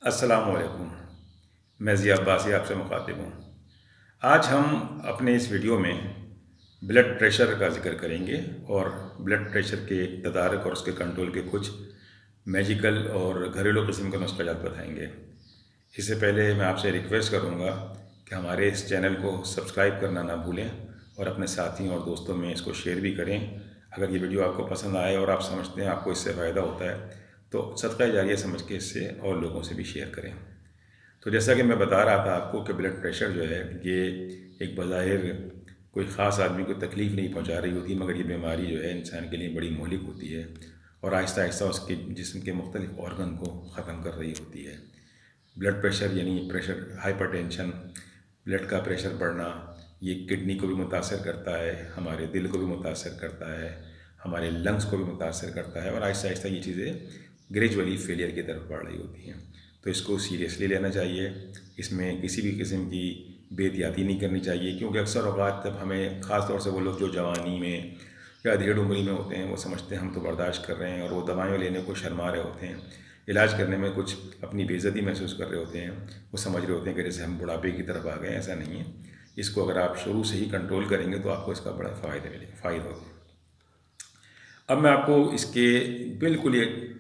अस्सलामुअलैकुम। मैं ज़िया अब्बासी आपसे मुखातिब हूँ। आज हम अपने इस वीडियो में ब्लड प्रेशर का ज़िक्र करेंगे और ब्लड प्रेशर के तदारक और उसके कंट्रोल के कुछ मैजिकल और घरेलू किस्म के नुस्ख़ाजात बताएंगे। इससे पहले मैं आपसे रिक्वेस्ट करूँगा कि हमारे इस चैनल को सब्सक्राइब करना ना भूलें और अपने साथियों और दोस्तों में इसको शेयर भी करें। अगर ये वीडियो आपको पसंद आए और आप समझते हैं आपको इससे फ़ायदा होता है तो सदका जारिया समझ के इससे और लोगों से भी शेयर करें। तो जैसा कि मैं बता रहा था आपको कि ब्लड प्रेशर जो है ये एक बज़ाहिर कोई ख़ास आदमी को तकलीफ़ नहीं पहुंचा रही होती, मगर ये बीमारी जो है इंसान के लिए बड़ी मुहलिक होती है और आहिस्ता आहिस्ता उसके जिस्म के मुख्तलिफ़ ऑर्गन को ख़त्म कर रही होती है। ब्लड प्रेशर यानी प्रेशर हाइपरटेंशन, ब्लड का प्रेशर बढ़ना, ये किडनी को भी मुतासर करता है, हमारे दिल को भी मुतासर करता है, हमारे लंग्स को भी मुतासर करता है और आहिस्ता आहिस्ता ये चीज़ें ग्रेजुअली फेलियर की तरफ बढ़ रही होती हैं। तो इसको सीरियसली लेना चाहिए। इसमें किसी भी किस्म की बेहतियाती नहीं करनी चाहिए, क्योंकि अक्सर औक़ात जब हमें ख़ास तौर से वो लोग जो जवानी में या अधेड़ उम्री में होते हैं वो समझते हैं हम तो बर्दाश्त कर रहे हैं और वो दवाएँ लेने को शर्मा रहे होते हैं, इलाज करने में कुछ अपनी बेइज्जती महसूस कर रहे होते हैं। वो समझ रहे होते हैं कि जैसे हम बुढ़ापे की तरफ आ गए। ऐसा नहीं है। इसको अगर आप शुरू से ही कंट्रोल करेंगे तो आपको इसका बड़ा फ़ायदा होगा। अब मैं आपको इसके बिल्कुल एक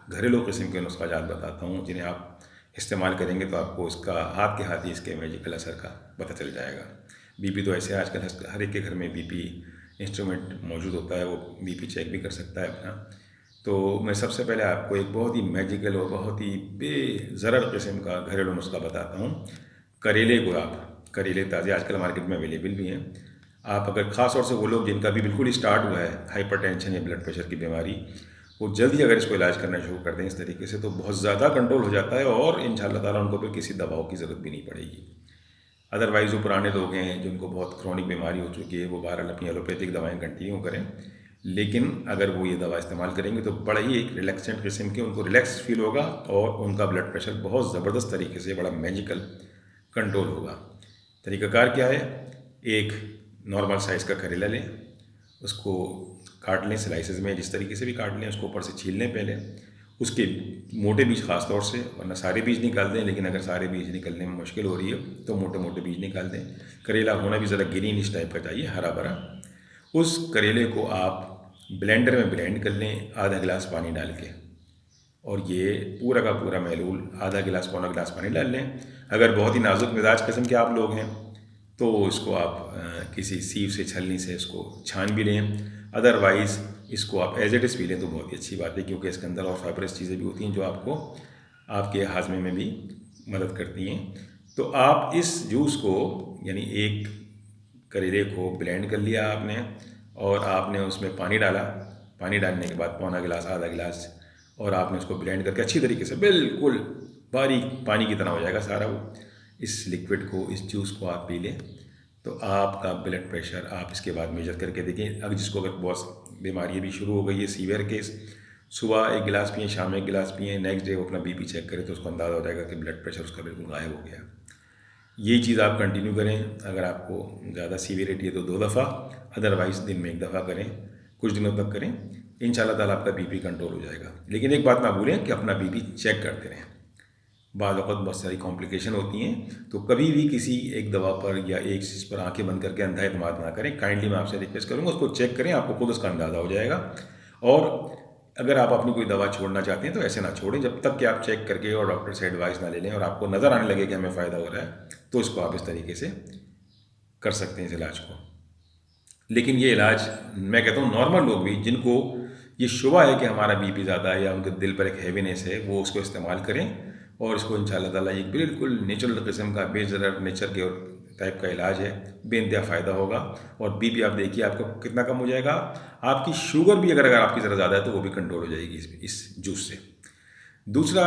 घरेलू किस्म के नुस्ख़ाजात बताता हूँ जिन्हें आप इस्तेमाल करेंगे तो आपको इसका हाथ के हाथ ही इसके मैजिकल असर का पता चल जाएगा। बीपी तो ऐसे आजकल हर एक के घर में बीपी इंस्ट्रूमेंट मौजूद होता है, वो बीपी चेक भी कर सकता है अपना। तो मैं सबसे पहले आपको एक बहुत ही मैजिकल और बहुत ही बेज़रर किस्म का घरेलू नुस्ख़ा बताता हूँ। करेले को आप करेले ताज़े आजकल मार्केट में अवेलेबल भी हैं। आप अगर ख़ास तौर से वो लोग जिनका भी बिल्कुल स्टार्ट हुआ है हाइपरटेंशन या ब्लड प्रेशर की बीमारी, वो जल्दी अगर इसको इलाज करना शुरू कर दें इस तरीके से तो बहुत ज़्यादा कंट्रोल हो जाता है और इंशाअल्लाह ताला उनको फिर किसी दवाओं की ज़रूरत भी नहीं पड़ेगी। अदरवाइज़ जो पुराने लोग हैं जिनको बहुत क्रॉनिक बीमारी हो चुकी है वो बहरहाल अपनी एलोपैथिक दवाएँ कंटिन्यू करें, लेकिन अगर वो ये दवा इस्तेमाल करेंगे तो बड़ा ही एक रिलैक्सेंट किस्म के उनको रिलैक्स फील होगा और उनका ब्लड प्रेशर बहुत ज़बरदस्त तरीके से बड़ा मैजिकल कंट्रोल होगा। तरीक़ाकार क्या है? एक नॉर्मल साइज़ का करेला लें, उसको काट लें स्लाइसेस में, जिस तरीके से भी काट लें, उसको ऊपर से छील लें पहले। उसके मोटे बीज ख़ास तौर से, वरना सारे बीज निकाल दें, लेकिन अगर सारे बीज निकलने में मुश्किल हो रही है तो मोटे मोटे बीज निकाल दें। करेला होना भी ज़रा ग्रीन इस टाइप का चाहिए, हरा भरा। उस करेले को आप ब्लेंडर में ब्लेंड कर लें आधा गिलास पानी डाल के, और ये पूरा का पूरा महलूल आधा गिलास पौना गिलास पानी डाल लें। अगर बहुत ही नाजुक मिजाज किस्म के आप लोग हैं तो इसको आप किसी सीव से छलनी से इसको छान भी लें। अदरवाइज़ इसको आप एज इट इज़ पी लें तो बहुत ही अच्छी बात है, क्योंकि इसके अंदर और फाइबरस चीज़ें भी होती हैं जो आपको आपके हाजमे में भी मदद करती हैं। तो आप इस जूस को यानी एक करेले को ब्लेंड कर लिया आपने और आपने उसमें पानी डाला। पानी डालने के बाद पौना गिलास आधा गिलास, और आपने उसको ब्लेंड करके अच्छी तरीके से बिल्कुल बारीक पानी की तरह हो जाएगा सारा वो। इस लिक्विड को, इस जूस को आप पी लें तो आपका ब्लड प्रेशर आप इसके बाद मेजर करके देखें। अगर जिसको अगर बहुत बीमारी भी शुरू हो गई है, सीवियर केस, सुबह एक गिलास पिए, शाम में एक गिलास पिए, नेक्स्ट डे वो अपना बीपी चेक करें तो उसको अंदाज़ा हो जाएगा कि ब्लड प्रेशर उसका बिल्कुल गायब हो गया। ये चीज़ आप कंटिन्यू करें। अगर आपको ज़्यादा सीवियरिटी है तो 2 दफ़ा, अदरवाइज़ दिन में 1 दफ़ा करें, कुछ दिनों तक करें। इंशाअल्लाह ताला आपका बीपी कंट्रोल हो जाएगा। लेकिन एक बात ना भूलें कि अपना बीपी चेक करते रहें। बाद वक़्त बहुत सारी कॉम्प्लिकेशन होती हैं, तो कभी भी किसी एक दवा पर या एक चीज़ पर आंखें बंद करके अंधा एतमाद ना करें। काइंडली मैं आपसे रिक्वेस्ट करूँगा उसको चेक करें, आपको खुद उसका अंदाज़ा हो जाएगा। और अगर आप अपनी कोई दवा छोड़ना चाहते हैं तो ऐसे ना छोड़ें जब तक कि आप चेक करके और डॉक्टर से एडवाइस ना ले लें और आपको नज़र आने लगे कि हमें फ़ायदा हो रहा है, तो इसको आप इस तरीके से कर सकते हैं इस इलाज को। लेकिन ये इलाज मैं कहता हूँ नॉर्मल लोग भी जिनको ये शुबा है कि हमारा बीपी ज़्यादा है या उनके दिल पर एक हैवीनेस है, वो उसको इस्तेमाल करें और इसको इंशाअल्लाह ताला एक बिल्कुल नेचुरल किस्म का बेज़रर नेचर के टाइप का इलाज है, बेइंतहा फ़ायदा होगा। और बीपी आप देखिए आपका कितना कम हो जाएगा। आपकी शुगर भी अगर आपकी ज़रा ज़्यादा है तो वो भी कंट्रोल हो जाएगी इस जूस से। दूसरा,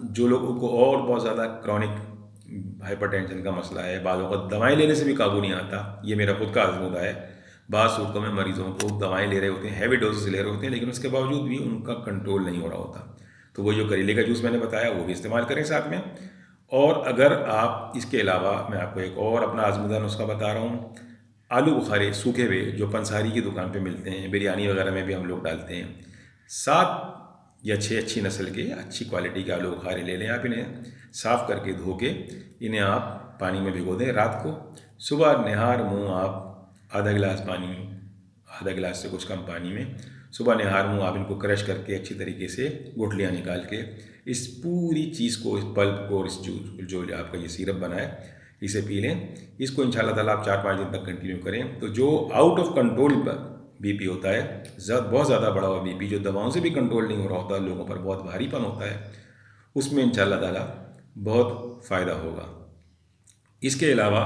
जो लोगों को और बहुत ज़्यादा क्रॉनिक हाइपरटेंशन का मसला है, बाद वक़्त दवाएँ लेने से भी काबू नहीं आता, ये मेरा खुद का आज़मूदा है। बाद सूरतों में मरीज़ों को दवाएँ ले रहे होते हैं, हैवी डोज़ेज़ ले रहे होते हैं, लेकिन उसके बावजूद भी उनका कंट्रोल नहीं हो रहा होता। तो वो जो करेले का जूस मैंने बताया वो भी इस्तेमाल करें साथ में। और अगर आप इसके अलावा, मैं आपको एक और अपना आज़मूदा नुस्ख़ा बता रहा हूँ। आलू बुखारे सूखे हुए जो पंसारी की दुकान पे मिलते हैं, बिरयानी वगैरह में भी हम लोग डालते हैं, 7 ये अच्छी नस्ल के अच्छी क्वालिटी के आलू बुखारे ले लें आप। इन्हें साफ़ करके धो के इन्हें आप पानी में भिगो दें रात को। सुबह निहार मुँह आप आधा गिलास पानी, आधा गिलास से कुछ कम पानी में सुबह निहार मुँह आप इनको क्रश करके अच्छी तरीके से गुठलियाँ निकाल के इस पूरी चीज़ को, इस पल्प को और इस जो आपका ये सिरप बना है इसे पी लें। इसको इंशाल्लाह ताला आप 4-5 दिन तक कंटिन्यू करें तो जो आउट ऑफ कंट्रोल बीपी होता है, बहुत ज़्यादा बढ़ा हुआ बीपी जो दवाओं से भी कंट्रोल नहीं हो रहा होता, लोगों पर बहुत भारीपन होता है, उसमें इंशाल्लाह ताला बहुत फ़ायदा होगा। इसके अलावा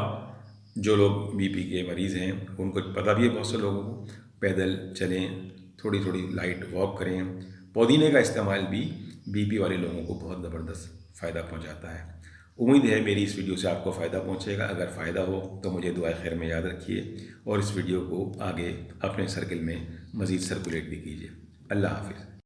जो लोग बीपी के मरीज़ हैं उनको पता भी है, बहुत से लोगों को पैदल चलें, थोड़ी थोड़ी लाइट वॉक करें। पुदीने का इस्तेमाल भी बीपी वाले लोगों को बहुत ज़बरदस्त फ़ायदा पहुंचाता है। उम्मीद है मेरी इस वीडियो से आपको फ़ायदा पहुंचेगा। अगर फ़ायदा हो तो मुझे दुआ खैर में याद रखिए और इस वीडियो को आगे अपने सर्किल में मज़ीद सर्कुलेट भी कीजिए। अल्लाह हाफ़िज़।